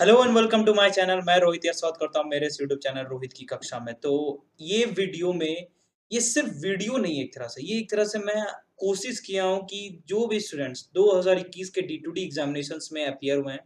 Hello and welcome to my channel. मैं रोहित यार स्वागत करता हूँ मेरे इस यूट्यूब चैनल रोहित की कक्षा में। तो ये वीडियो में ये सिर्फ वीडियो नहीं है, एक तरह से ये एक तरह से मैं कोशिश किया हूँ कि जो भी स्टूडेंट्स 2021 के D2D एग्जामिनेशंस में अपियर हुए हैं,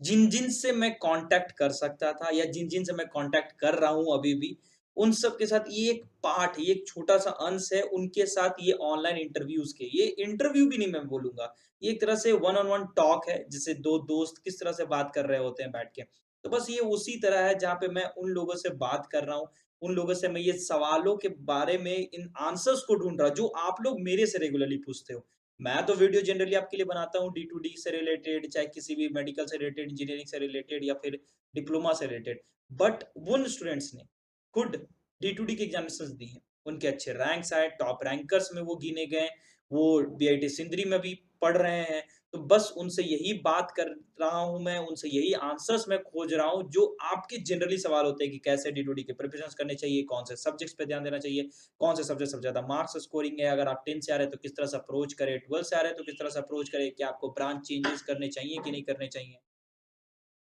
जिन-जिन से मैं कांटेक्ट कर सकता था या जिन-जिन से मैं कांटेक्ट कर रहा हूँ अभी भी, उन सब के साथ ये एक पार्ट, ये एक छोटा-सा अंश है उनके साथ ये ऑनलाइन इंटरव्यूज़ के। ये इंटरव्यू भी नहीं मैं बोलूँगा, ये एक तरह से वन ऑन वन टॉक है, जैसे 2 दोस्त किस तरह से बात कर रहे होते हैं बैठ के। तो बस ये उसी तरह है जहाँ पे मैं उन लोगों से बात कर रहा हूँ, उन लोगों से मैं ये सवालों के बारे में इन आंसर्स को ढूँढ रहा हूँ, जो आप लोग मेरे से रेगुलरली पूछते हो। मैं तो वीडियो जनरली आपके लिए बनाता हूँ D2D से रिलेटेड, चाहे किसी भी मेडिकल से रिलेटेड, इंजीनियरिंग से रिलेटेड या फिर डिप्लोमा से रिलेटेड। बट उन स्टूडेंट्स ने खुद D2D की एग्जामिनेशंस दी हैं। उनके अच्छे रैंक्स आए, टॉप रैंकर्स में वो गिने गए, वो बीआईटी सिंदरी में भी पढ़ रहे हैं। तो बस उनसे यही बात कर रहा हूँ मैं, उनसे यही आंसर्स मैं खोज रहा हूँ, जो आपके जनरली सवाल होते हैं कि कैसे D2D के प्रिपरेशंस करने चाहिए, कौन से सब्जेक्ट्स पे ध्यान देना चाहिए, कौन से सब्जेक्ट सबसे ज़्यादा मार्क्स स्कोरिंग है, अगर आप 10 से आ रहे हैं तो किस तरह से अप्रोच करें, 12 से आ रहे हैं तो किस तरह से अप्रोच करें, क्या आपको ब्रांच चेंजेस करने चाहिए कि नहीं करने चाहिए।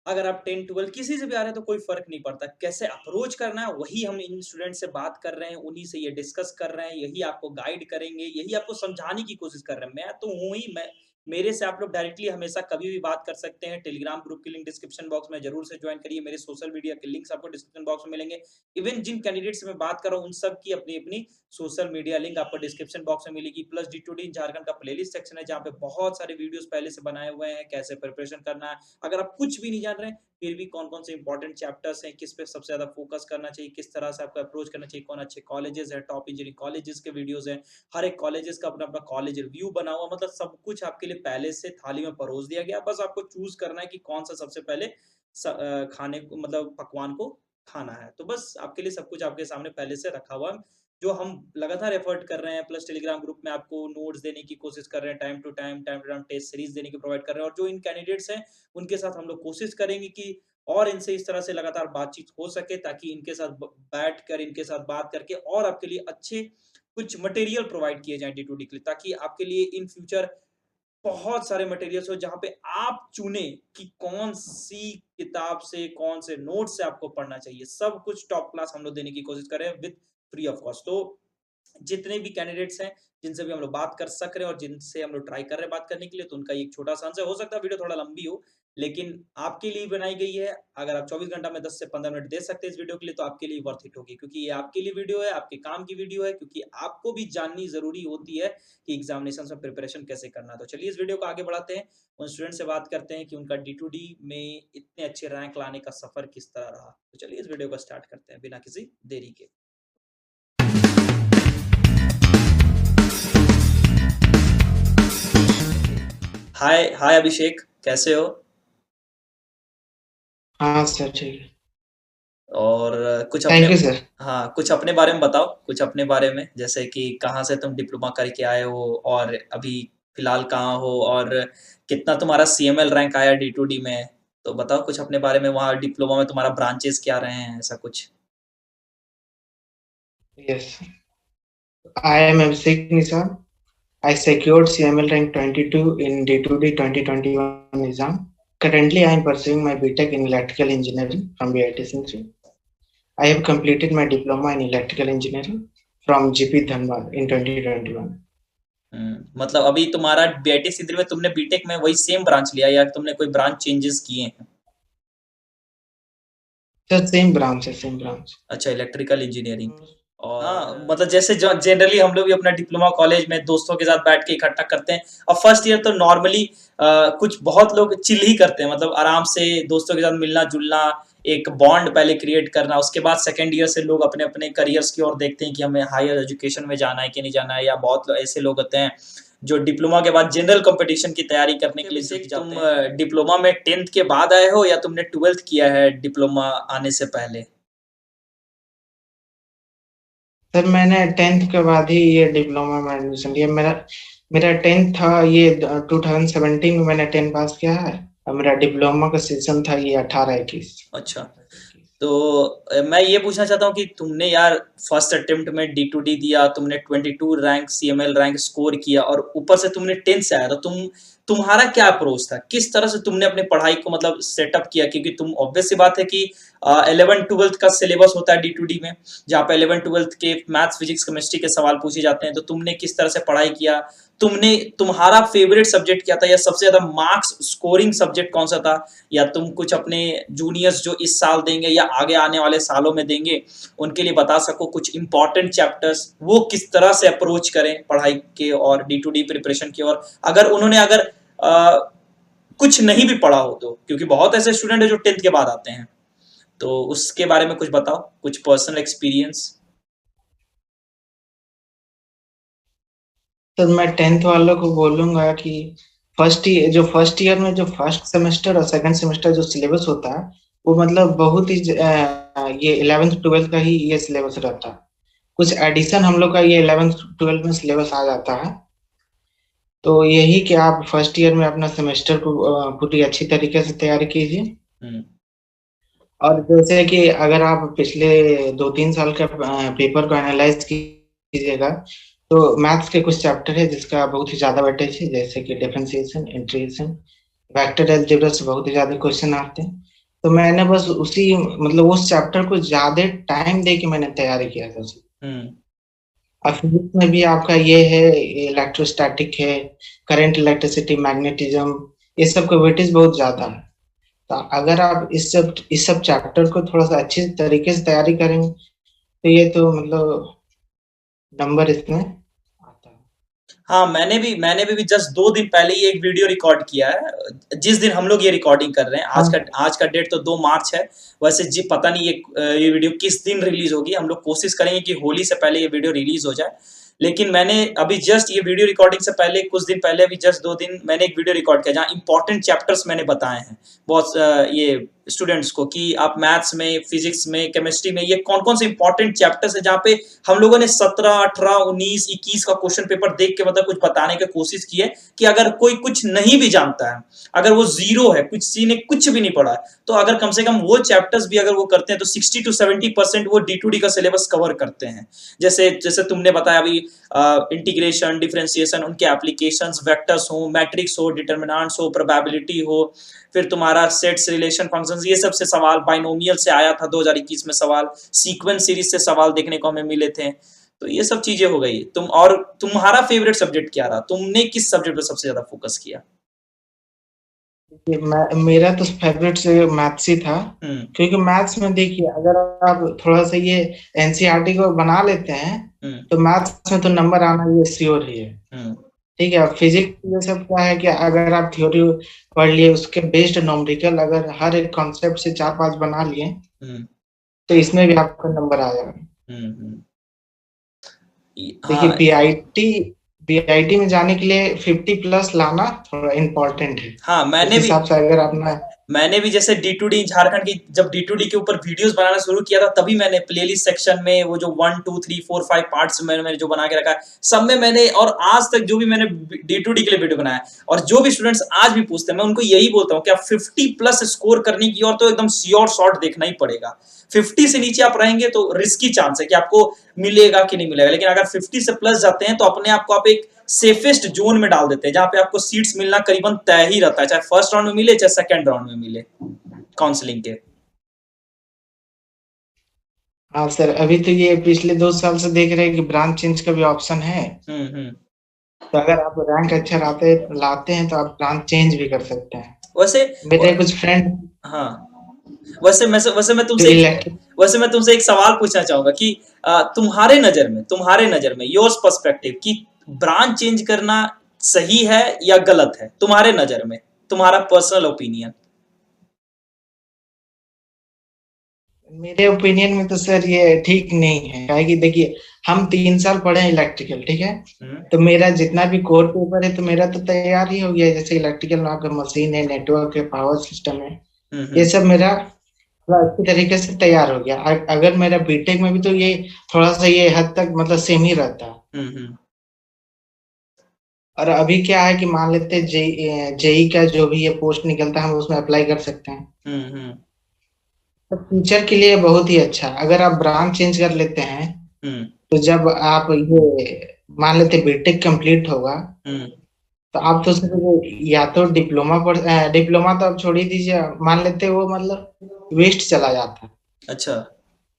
अगर आप 10-12 किसी से भी आ रहे हैं तो कोई फ़र्क नहीं पड़ता, कैसे अप्रोच करना है वही हम इन स्टूडेंट से बात कर रहे हैं, उन्हीं से ये डिस्कस कर रहे हैं, यही आपको गाइड करेंगे, यही आपको समझाने की कोशिश कर रहे हैं। मैं तो हूँ ही मैं मेरे से आप लोग डायरेक्टली हमेशा कभी भी बात कर सकते हैं। टेलीग्राम ग्रुप की लिंक डिस्क्रिप्शन बॉक्स में ज़रूर से जॉइन करिए, मेरे सोशल मीडिया के लिंक्स आपको डिस्क्रिप्शन बॉक्स में मिलेंगे। इवन जिन कैंडिडेट से मैं बात कर रहा हूँ उन सब की अपनी-अपनी सोशल मीडिया लिंक आपको डिस्क्रिप्शन बॉक्स में मिलेगी। प्लस D2D झारखंड का प्लेलिस्ट सेक्शन है जहाँ पे बहुत सारे वीडियोज़ पहले से बनाए हुए हैं, कैसे प्रिपरेशन करना है। अगर आप कुछ भी नहीं जान रहे हैं फिर भी कौन-कौन से इंपॉर्टेंट चैप्टर्स हैं, किस पे सबसे ज़्यादा फोकस करना चाहिए, किस तरह से आपको अप्रोच करना चाहिए, कौन अच्छे कॉलेजेस हैं, टॉप इंजीनियरिंग कॉलेजेस के वीडियोज़ हैं। हर एक कॉलेजेस का अपना-अपना कॉलेज रिव्यू बना हुआ, मतलब सब कुछ आपके लिए पहले से थाली में परोस दिया गया। बस आपको चूज़ करना है कि कौन-सा सबसे पहले खाने को मतलब पकवान को खाना है। तो बस आपके लिए सब कुछ आपके सामने पहले से रखा हुआ है, जो हम लगातार एफर्ट कर रहे हैं। प्लस टेलीग्राम ग्रुप में आपको नोट्स देने की कोशिश कर रहे हैं, time to time test series देने की प्रोवाइड कर रहे हैं और जो इन कैंडिडेट्स हैं उनके साथ हम लोग कोशिश करेंगे कि और इनसे इस तरह से लगातार बातचीत हो सके ताकि इनके साथ बैठकर इनके साथ बात करके और आपके लिए अच्छे कुछ मटेरियल प्रोवाइड किए जाएँ D2D के लिए, ताकि आपके लिए इन फ्यूचर बहुत सारे मटेरियल्स हो जहाँ पे आप चुने कि कौन-सी किताब से, कौन से नोट से आपको पढ़ना चाहिए। सब कुछ टॉप क्लास हम लोग देने की कोशिश कर रहे हैं विथ फ्री ऑफ कॉस्ट। तो जितने भी कैंडिडेट्स हैं, जिनसे भी हम लोग बात कर सक रहे हैं और जिनसे हम लोग ट्राई कर रहे हैं बात करने के लिए, तो उनका ये एक छोटा-सा आंसर हो सकता है वीडियो थोड़ा लंबी हो, लेकिन आपके लिए बनाई गई है। अगर आप 24 घंटा में 10 से 15 मिनट दे सकते हैं इस वीडियो के लिए, तो आपके लिए वर्थ इट होगी क्योंकि ये आपके लिए वीडियो है, आपके काम की वीडियो है, क्योंकि आपको भी जाननी ज़रूरी होती है कि एग्ज़ामिनेशंस में प्रिपरेशन कैसे करना है। तो चलिए इस वीडियो को आगे बढ़ाते हैं, उन स्टूडेंट से बात करते हैं कि उनका D2D में इतने अच्छे रैंक लाने का सफ़र किस तरह रहा। तो चलिए इस वीडियो को स्टार्ट करते हैं बिना किसी देरी के। हाय हाय अभिषेक, कैसे हो? हाँ सर, ठीक है। और कुछ अपने थैंक यू सर। हाँ, कुछ अपने बारे में बताओ, कुछ अपने बारे में, जैसे कि कहाँ से तुम डिप्लोमा करके आए हो और अभी फिलहाल कहाँ हो और कितना तुम्हारा CML रैंक आया D2D में? तो बताओ कुछ अपने बारे में, वहाँ डिप्लोमा में तुम्हारा ब्रांचेस क्या रहे हैं, ऐसा कुछ? Yes, I am Abhishek Nissan. I secured CML rank 22 in D2D 2021 exam. Currently, I am pursuing my BTech in electrical engineering from BIT Sindri. I have completed my diploma in electrical engineering from GP Dhanbad in 2021. मतलब अभी तुम्हारा BIT Sindri में तुमने BTech में वही same branch लिया या तुमने कोई ब्रांच चेंजेस किए हैं? Sir, same branch है, same branch. अच्छा, इलेक्ट्रिकल इंजीनियरिंग। और हाँ, मतलब जैसे जो जनरली हम लोग भी अपना डिप्लोमा कॉलेज में दोस्तों के साथ बैठ के इकट्ठा करते हैं और फर्स्ट ईयर तो नॉर्मली कुछ बहुत लोग चिल ही करते हैं, मतलब आराम से दोस्तों के साथ मिलना जुलना, एक बॉन्ड पहले क्रिएट करना। उसके बाद सेकंड ईयर से लोग अपने अपने करियर्स की ओर देखते हैं कि हमें हायर एजुकेशन में जाना है कि नहीं जाना है, या बहुत ऐसे लोग होते हैं जो डिप्लोमा के बाद जनरल कंपटीशन की तैयारी करने के लिए जुट जाते हैं। तुम डिप्लोमा में 10th के बाद आए हो या तुमने 12th किया है डिप्लोमा आने से पहले? सर, मैंने 10th के बाद ही ये डिप्लोमा में एडमिशन लिया। मेरा मेरा 10th था ये 2017 में मैंने 10 पास किया है और मेरा डिप्लोमा का सेशन था ये 18-21। अच्छा, तो मैं ये पूछना चाहता हूँ कि तुमने यार फर्स्ट अटेम्प्ट में D2D दिया, तुमने 22 रैंक CML रैंक स्कोर किया और ऊपर से तुमने 10 से आया, तो तुम्हारा क्या अप्रोच था? किस तरह से तुमने अपनी पढ़ाई को मतलब सेटअप किया? क्योंकि तुम ऑब्वियस सी बात है कि 11th-12th का सिलेबस होता है D2D में, जहाँ पे 11th-12th के मैथ्स, फिजिक्स, केमिस्ट्री के सवाल पूछे जाते हैं, तो तुमने किस तरह से पढ़ाई किया? तुम्हारा फेवरेट सब्जेक्ट क्या था, या सबसे ज्यादा मार्क्स स्कोरिंग सब्जेक्ट कौन सा था, या तुम कुछ अपने जूनियर्स जो इस साल देंगे या आगे आने वाले सालों में देंगे उनके लिए बता सको कुछ इंपॉर्टेंट चैप्टर्स, वो किस तरह से अप्रोच करें पढ़ाई के और D2D प्रिपरेशन की ओर, अगर कुछ नहीं भी पढ़ा हो तो, क्योंकि बहुत ऐसे स्टूडेंट है जो 10th के बाद आते हैं, तो उसके बारे में कुछ बताओ, कुछ पर्सनल एक्सपीरियंस। तो मैं 10th वालों को बोलूंगा कि फर्स्ट ईयर में जो फर्स्ट सेमेस्टर और सेकंड सेमेस्टर जो सिलेबस होता है, वो मतलब बहुत ही ये 11th-12th का ही ये सिलेबस रहता है। कुछ एडिशन हम लोग का ये 11th-12th में सिलेबस आ जाता है। तो यही कि आप फर्स्ट ईयर में अपना सेमेस्टर को पूरी अच्छी तरीके से तैयारी कीजिए। और जैसे कि अगर आप पिछले 2-3 साल का पेपर को एनालाइज कीजिएगा, तो मैथ्स के कुछ चैप्टर है जिसका बहुत ही ज्यादा वेटेज है, जैसे कि डिफरेंशिएशन, इंटीग्रेशन, वेक्टर अलजेब्रा से बहुत ही ज्यादा क्वेश्चन आते हैं। तो मैंने बस उसी मतलब उस चैप्टर को ज्यादा टाइम दे के मैंने तैयारी किया था उसे। और फिजिक्स में भी आपका ये है, इलेक्ट्रोस्टैटिक है, करंट, इलेक्ट्रिसिटी, मैग्नेटिज्म, ये सब का वेटेज बहुत ज्यादा है। तो अगर आप इस सब चैप्टर को थोड़ा सा अच्छी तरीके से तैयारी करेंगे, तो ये तो मतलब नंबर इसमें आता है। हाँ, मैंने भी जस्ट 2 दिन पहले ही एक वीडियो रिकॉर्ड किया है। जिस दिन हम लोग ये रिकॉर्डिंग कर रहे हैं, हाँ, आज का डेट तो 2 मार्च है। वैसे जी पता नहीं ये वीडियो किस दिन रिलीज़ होगी। हम लोग कोशिश करेंगे कि होली से पहले ये वीडियो रिलीज़ हो जाए। लेकिन मैंने अभी जस्ट ये वीडियो रिकॉर्डिंग से पहले कुछ दिन पहले, अभी जस्ट 2 दिन मैंने एक वीडियो रिकॉर्ड किया, जहाँ इम्पोर्टेंट चैप्टर्स मैंने बताए हैं बहुत ये स्टूडेंट्स को, कि आप मैथ्स में, फिजिक्स में, केमिस्ट्री में ये कौन-कौन से इम्पोर्टेंट चैप्टर्स हैं, जहाँ पे हम लोगों ने 17, 18, 19, 21 का क्वेश्चन पेपर देख के मतलब कुछ बताने की कोशिश की है, कि अगर कोई कुछ नहीं भी जानता है, अगर वो ज़ीरो है, किसी ने कुछ भी नहीं पढ़ा है, तो अगर कम से कम वो चैप्टर्स भी अगर वो करते हैं, तो 60 to 70% वो D2D का सिलेबस कवर करते हैं। जैसे जैसे तुमने बताया अभी, इंटीग्रेशन, डिफरेंशिएशन, उनके एप्लीकेशंस, वेक्टर्स हो, मैट्रिक्स हो, डिटर्मिनेंट्स हो, प्रोबेबिलिटी हो, फिर तुम्हारा सेट्स, रिलेशन, फंक्शंस, ये सब से सवाल, बाइनोमियल से आया था 2021 में सवाल, सीक्वेंस सीरीज से सवाल देखने को हमें मिले थे। तो ये सब चीजें हो गई। तुम्हारा फेवरेट सब्जेक्ट क्या रहा? तुमने किस सब्जेक्ट पे सबसे ज्यादा फोकस किया? मेरा तो फेवरेट से मैथ्स ही था। क्योंकि मैथ्स में देखिए, अगर आप थोड़ा सा ये एनसीईआरटी को बना लेते हैं, तो मैथ्स में तो नंबर आना ये श्योर ही है। ठीक है। फिजिक्स ये सब क्या है कि अगर आप थ्योरी पढ़ लिए, उसके बेस्ड न्यूमेरिकल अगर हर एक कॉन्सेप्ट से 4-5 बना लिए, तो इसमें भी आपका नंबर आ जाएगा। देखिए, हाँ, पीआईटी में जाने के लिए 50+ लाना थोड़ा इम्पोर्टेंट है। हाँ, उस हिसाब से अगर अपना मैंने भी जैसे D2D झारखंड की, जब D2D के ऊपर वीडियोस बनाना शुरू किया था, तभी मैंने प्लेलिस्ट सेक्शन में वो जो 1, 2, 3, 4, 5 पार्ट्स मैंने जो बना के रखा है, सब में मैंने, और आज तक जो भी मैंने D2D के लिए वीडियो बनाया है, और जो भी स्टूडेंट्स आज भी पूछते हैं, मैं उनको यही बोलता हूँ कि आप 50+ स्कोर करने की और तो एकदम श्योर शॉट देखना ही पड़ेगा। 50 से नीचे आप रहेंगे तो रिस्की चांस है कि आपको मिलेगा कि नहीं मिलेगा, लेकिन अगर 50 से प्लस जाते हैं तो अपने आप को आप एक सेफेस्ट जोन में डाल देते हैं, जहां पे आपको सीट्स मिलना करीबन तय ही रहता है, चाहे फर्स्ट राउंड में मिले चाहे सेकंड राउंड में मिले काउंसलिंग के। हाँ सर, अभी तो ये पिछले 2 साल से देख रहे हैं कि ब्रांच चेंज का भी ऑप्शन है। तो अगर आप रैंक अच्छा लाते हैं तो आप ब्रांच चेंज भी कर सकते हैं। वैसे मेरे कुछ फ्रेंड, हाँ, वैसे मैं तुमसे एक सवाल पूछना चाहूंगा कि तुम्हारे नजर में योर्स पर्सपेक्टिव, कि ब्रांच चेंज करना सही है या गलत है तुम्हारे नजर में, तुम्हारा पर्सनल ओपिनियन। मेरे ओपिनियन में तो सर ये ठीक नहीं है। काहे कि देखिए, हम 3 साल पढ़े हैं इलेक्ट्रिकल, ठीक है। तो मेरा जितना भी कोर पेपर है तो मेरा तो तैयार ही हो गया है। जैसे इलेक्ट्रिकल में आपका मशीन है, नेटवर्क है, पावर सिस्टम है, ये सब मेरा थोड़ा अच्छी तरीके से तैयार हो गया। अगर मेरा बीटेक में भी तो ये थोड़ा सा ये हद तक मतलब सेम ही रहता है। और अभी क्या है कि मान लेते हैं जेई का जो भी ये पोस्ट निकलता है, हम उसमें अप्लाई कर सकते हैं। तो फ्यूचर के लिए बहुत ही अच्छा। अगर आप ब्रांच चेंज कर लेते हैं, तो जब आप ये मान लेते बीटेक कंप्लीट होगा, तो आप तो सिर्फ या तो डिप्लोमा तो आप छोड़ ही दीजिए, मान लेते वो मतलब वेस्ट चला जाता अच्छा।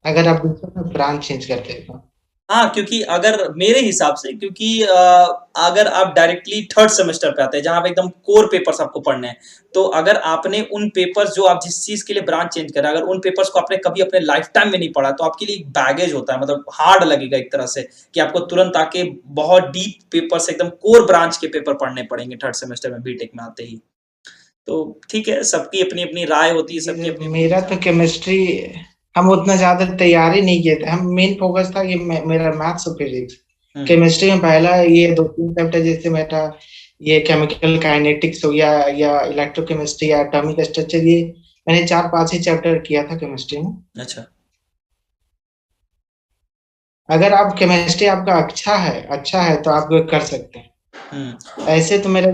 अगर आप दूसरा ब्रांच चेंज करते तो। हाँ, क्योंकि अगर मेरे हिसाब से, क्योंकि अगर आप डायरेक्टली थर्ड सेमेस्टर पे आते हैं जहाँ पे एकदम कोर पेपर्स आपको पढ़ने हैं, तो अगर आपने उन पेपर्स जो आप जिस चीज के लिए ब्रांच चेंज कर रहे हैं, अगर उन पेपर्स को आपने कभी अपने लाइफ टाइम में नहीं पढ़ा, तो आपके लिए एक बैगेज होता है, मतलब हार्ड लगेगा एक तरह से कि आपको तुरंत आके बहुत डीप पेपर्स, एकदम कोर ब्रांच के पेपर पढ़ने पड़ेंगे थर्ड सेमेस्टर में बीटेक में आते ही। तो ठीक है, सबकी अपनी अपनी राय होती है, सबकी अपनी अपनी मेरा तो केमिस्ट्री हम उतना ज्यादा तैयारी नहीं किए थे, हम मेन फोकस था कि मेरा मैथ्स और फिजिक्स। केमिस्ट्री में पहला ये 2-3 चैप्टर जैसे मेरा ये केमिकल काइनेटिक्स हो गया या इलेक्ट्रोकेमिस्ट्री या एटॉमिक स्ट्रक्चर, ये मैंने 4-5 ही चैप्टर किया था केमिस्ट्री में। अच्छा। अगर आप केमिस्ट्री आपका अच्छा है तो आप कर सकते हैं। ऐसे तो मेरा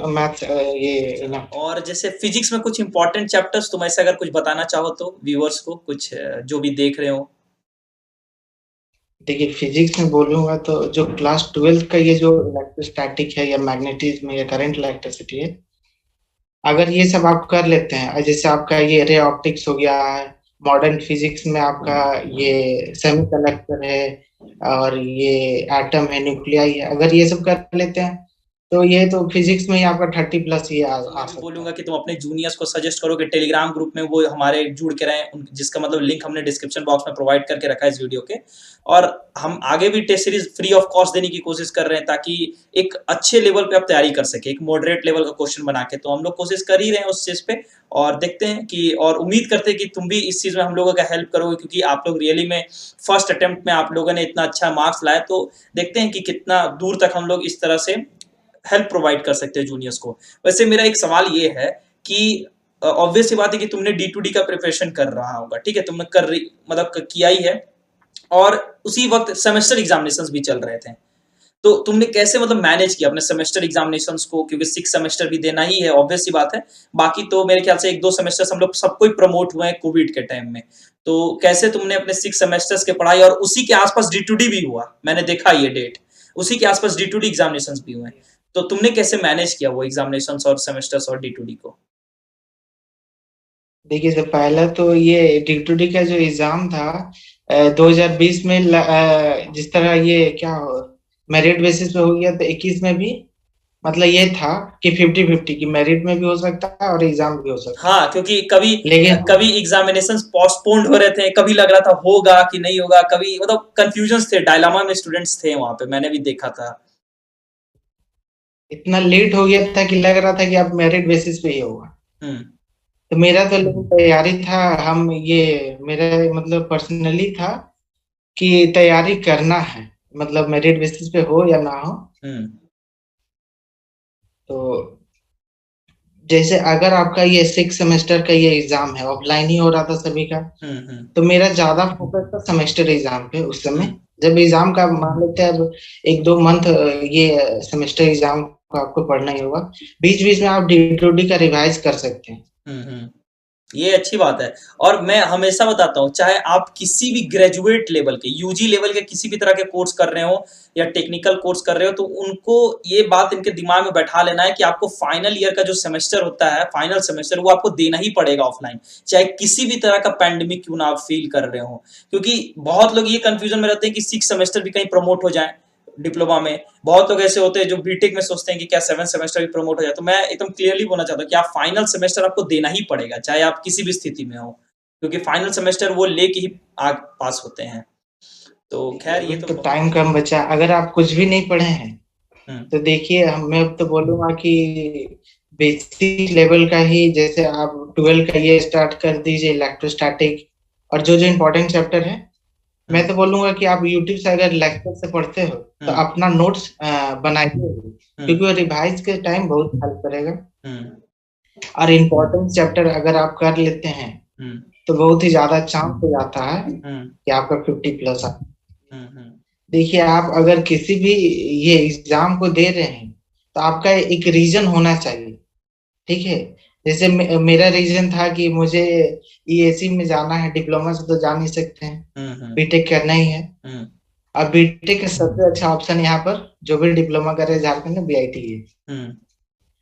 मैथ्स ये अच्छा, enough था। और जैसे फिजिक्स में कुछ इंपॉर्टेंट चैप्टर्स तुम ऐसे अगर कुछ बताना चाहो तो व्यूअर्स को, कुछ जो भी देख रहे हो। देखिए फिजिक्स में बोलूंगा तो जो क्लास 12 का ये जो इलेक्ट्रोस्टैटिक है या मैग्नेटिज्म या करंट इलेक्ट्रिसिटी है, अगर ये सब आप कर लेते हैं, जैसे आपका ये रे ऑप्टिक्स हो गया है, मॉडर्न फिजिक्स में आपका ये सेमीकंडक्टर है और ये एटम है, न्यूक्लियाई है, अगर ये सब कर लेते हैं तो ये तो फिजिक्स में ही आपका 30+ ये तो आ मैं भी सकता बोलूँगा है। कि तुम अपने जूनियर्स को सजेस्ट करो कि टेलीग्राम ग्रुप में वो हमारे जुड़ के रहें, जिसका मतलब लिंक हमने डिस्क्रिप्शन बॉक्स में प्रोवाइड करके रखा है इस वीडियो के। और हम आगे भी test series free of cost देने की कोशिश कर रहे हैं, ताकि एक अच्छे लेवल पे आप तैयारी कर सके, एक मॉडरेट लेवल का क्वेश्चन बना के। तो हम लोग कोशिश कर ही रहे हैं उस चीज़ पे, और देखते हैं कि, और उम्मीद करते हैं कि तुम भी इस चीज़ में हम लोगों का हेल्प करोगे, क्योंकि आप लोग रियली में फर्स्ट अटेम्प्ट में आप लोगों ने इतना अच्छा मार्क्स लाया। तो देखते हैं कि कितना दूर तक हम लोग इस तरह से हेल्प प्रोवाइड कर सकते हैं जूनियर्स को। वैसे मेरा एक सवाल ये है कि ऑब्वियस सी बात है कि तुमने डी टू डी का प्रिपरेशन कर रहा होगा, ठीक है, तुमने कर रही, मतलब किया ही है, और उसी वक्त सेमेस्टर एग्जामिनेशंस भी चल रहे थे। तो तुमने कैसे मतलब मैनेज किया अपने सेमेस्टर एग्जामिनेशंस को, क्योंकि 6 सेमेस्टर भी देना ही है, ऑब्वियस सी बात है। बाकी तो मेरे ख्याल से 1-2 सेमेस्टर्स हम लोग सब कोई प्रमोट हुए हैं कोविड के टाइम में। तो कैसे तुमने अपने 6 सेमेस्टर्स के पढ़ाई, और उसी के आसपास डी टू डी भी हुआ, मैंने देखा ये डेट, उसी के आसपास डी टू डी एग्जामिनेशंस भी हुए। तो तुमने कैसे मैनेज किया वो एग्जामिनेशंस और सेमेस्टर्स और डी टू डी को? देखिए सर, पहला तो ये डी का जो एग्जाम था 2020 में जिस तरह ये क्या मेरिट बेसिस पे हो गया, तो 21 में भी मतलब ये था कि 50-50 की मेरिट में भी हो सकता है और एग्जाम भी हो सकता है। हाँ, क्योंकि कभी लेकिन कभी एग्जामिनेशंस पोस्टपोन्ड हो रहे थे, कभी लग रहा था होगा कि नहीं होगा, कभी मतलब कंफ्यूजन्स थे, डायलामा में स्टूडेंट्स थे वहां पे, मैंने भी देखा था। इतना लेट हो गया था कि लग रहा था कि अब मेरिट बेसिस पे ही होगा। हम्म। तो मेरा तो लेकिन तैयारी था, हम ये मेरा मतलब पर्सनली था कि तैयारी करना है, मतलब मेरिट बेसिस पे हो या ना हो। हम्म। तो जैसे अगर आपका ये 6 सेमेस्टर का ये एग्जाम है, ऑफलाइन ही हो रहा था सभी का, हम्म। तो मेरा ज्यादा फोकस था सेमेस्टर एग्जाम पे उस समय। हम्म। जब एग्जाम का मान लेते हैं अब 1-2 मंथ ये सेमेस्टर एग्जाम को आपको पढ़ना ही होगा, बीच बीच में आप डी का रिवाइज कर सकते हैं। हम्म। ये अच्छी बात है। और मैं हमेशा बताता हूँ, चाहे आप किसी भी ग्रेजुएट लेवल के, यूजी लेवल के किसी भी तरह के कोर्स कर रहे हो या टेक्निकल कोर्स कर रहे हो, तो उनको ये बात इनके दिमाग में बैठा लेना है कि आपको फाइनल ईयर का जो सेमेस्टर होता है, फाइनल सेमेस्टर, वो आपको देना ही पड़ेगा ऑफलाइन, चाहे किसी भी तरह का पैंडेमिक क्यों ना आप फील कर रहे हो। क्योंकि बहुत लोग ये कंफ्यूजन में रहते हैं कि 6 सेमेस्टर भी कहीं प्रमोट हो जाए डिप्लोमा में। बहुत लोग ऐसे होते हैं जो बीटेक में सोचते हैं कि क्या 7 सेमेस्टर भी प्रमोट हो जाए। तो मैं एकदम क्लियरली बोलना चाहता हूँ कि आप फाइनल सेमेस्टर आपको देना ही पड़ेगा, चाहे आप किसी भी स्थिति में हो, क्योंकि फाइनल सेमेस्टर वो लेके ही आग पास होते हैं। तो खैर ये अभी तो तो टाइम कम बचा, अगर आप कुछ भी नहीं पढ़े हैं हम्म। तो देखिए मैं अब तो बोलूंगा कि बेसिक लेवल का ही, जैसे आप 12 का ये स्टार्ट कर दीजिए इलेक्ट्रोस्टैटिक, और जो जो इम्पोर्टेंट चैप्टर है मैं हम्म। तो बोलूंगा कि आप यूट्यूब से अगर लेक्चर से पढ़ते हो तो हम्म। अपना नोट्स बनाइए, हम्म। क्योंकि वो रिवाइज के टाइम बहुत हेल्प करेगा। हम्म। और इम्पोर्टेंट चैप्टर अगर आप कर लेते हैं हम्म। तो बहुत ही ज्यादा चांस हो जाता है हम्म। कि आपका 50+ आ। हम्म। देखिए आप अगर किसी भी ये एग्जाम को दे रहे हैं तो आपका एक रीजन होना चाहिए, ठीक है। जैसे मेरा रीजन था कि मुझे ईएसी में जाना है, डिप्लोमा से तो जा नहीं सकते हैं, हम्म। हम्म। बीटेक करना ही है। हम्म। अब बीटेक का सबसे अच्छा ऑप्शन यहाँ पर जो भी डिप्लोमा कर रहे हैं झारखंड में बीआईटी है।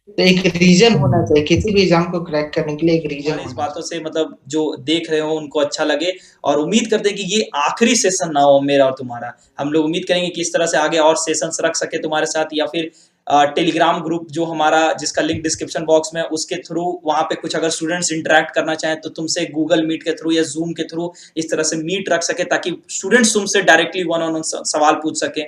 तो एक रीजन होना चाहिए किसी भी एग्जाम को क्रैक करने के लिए, एक रीजन हमारी इस होना बातों से मतलब जो देख रहे हो उनको अच्छा लगे और उम्मीद करते हैं कि ये आखिरी सेशन ना हो मेरा और तुम्हारा। हम लोग उम्मीद करेंगे कि इस तरह से आगे और सेशंस रख सके तुम्हारे साथ, या फिर टेलीग्राम ग्रुप जो हमारा जिसका लिंक डिस्क्रिप्शन बॉक्स में उसके थ्रू वहाँ पे कुछ अगर स्टूडेंट्स इंटरेक्ट करना चाहें तो तुमसे गूगल मीट के थ्रू या जूम के थ्रू इस तरह से मीट रख सके ताकि स्टूडेंट्स तुमसे डायरेक्टली वन ऑन वन सवाल पूछ सके।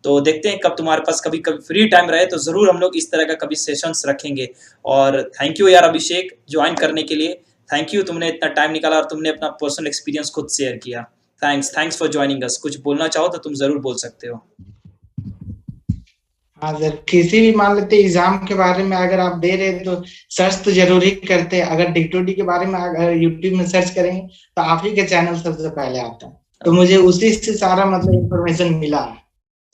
तो देखते हैं कब तुम्हारे पास कभी कभी फ्री टाइम रहे तो जरूर हम लोग इस तरह का कभी सेशंस रखेंगे। और थैंक यू यार अभिषेक ज्वाइन करने के लिए। थैंक यू, तुमने इतना टाइम निकाला और तुमने अपना पर्सनल एक्सपीरियंस खुद शेयर किया। थैंक्स फॉर ज्वाइनिंग अस। कुछ बोलना चाहो तो तुम जरूर बोल सकते हो। हाँ सर, किसी भी मान लेते एग्जाम के बारे में अगर आप दे रहे तो सर्च तो जरूरी करते। अगर D2D के बारे में अगर यूट्यूब में सर्च करेंगे तो आप ही के चैनल सबसे पहले आता है, तो मुझे उसी से सारा मतलब इन्फॉर्मेशन मिला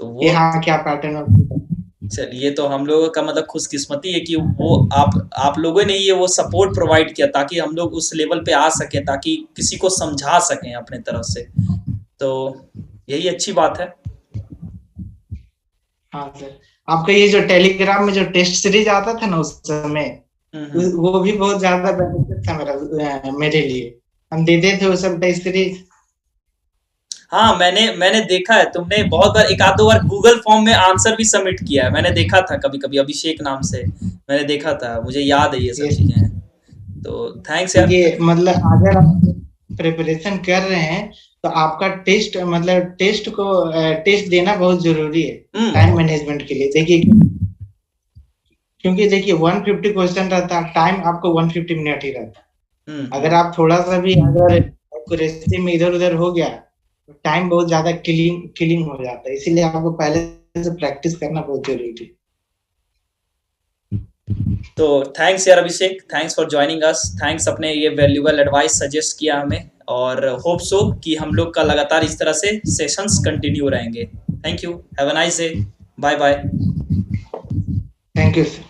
तो कि वो हाँ क्या पैटर्न है। चलिए, तो हम लोगों का मतलब खुशकिस्मती है कि वो आप लोगों ने ये वो सपोर्ट प्रोवाइड किया ताकि हम लोग उस लेवल पे आ सके, ताकि किसी को समझा सकें अपने तरफ से। तो यही अच्छी बात है। हाँ सर, आपका ये जो टेलीग्राम में जो टेस्ट सीरीज आता था ना उस समय, वो भी बहुत ज्यादा बेनिफिट था मेरे लिए। हम देते थे वो सब टेस्ट सीरीज। हाँ, मैंने देखा है, तुमने बहुत बार एक आध दो बार गूगल फॉर्म में आंसर भी सबमिट किया है, मैंने देखा था कभी कभी अभिषेक नाम से मैंने देखा था, मुझे याद है ये सब चीजें। तो थैंक्स यार। ये मतलब अगर आप प्रिपरेशन कर रहे हैं तो आपका टेस्ट मतलब टेस्ट देना बहुत जरूरी है टाइम मैनेजमेंट के लिए। देखिए क्योंकि देखिए 150 क्वेश्चन रहता है, टाइम आपको 150 मिनट ही रहता है। अगर आप थोड़ा सा भी अगर एक्यूरेसी में इधर उधर हो गया तो टाइम बहुत ज्यादा किलिंग हो जाता है। इसीलिए आपको पहले से प्रैक्टिस करना बहुत जरूरी है। तो थैंक्स यार Abhishek, thanks for joining us, thanks अपने ये वैल्यूएबल एडवाइस सजेस्ट किया हमें, और होप सो कि हम लोग का लगातार इस तरह से सेशंस कंटिन्यू रहेंगे। Thank you, have a nice day, bye bye. Thank you sir.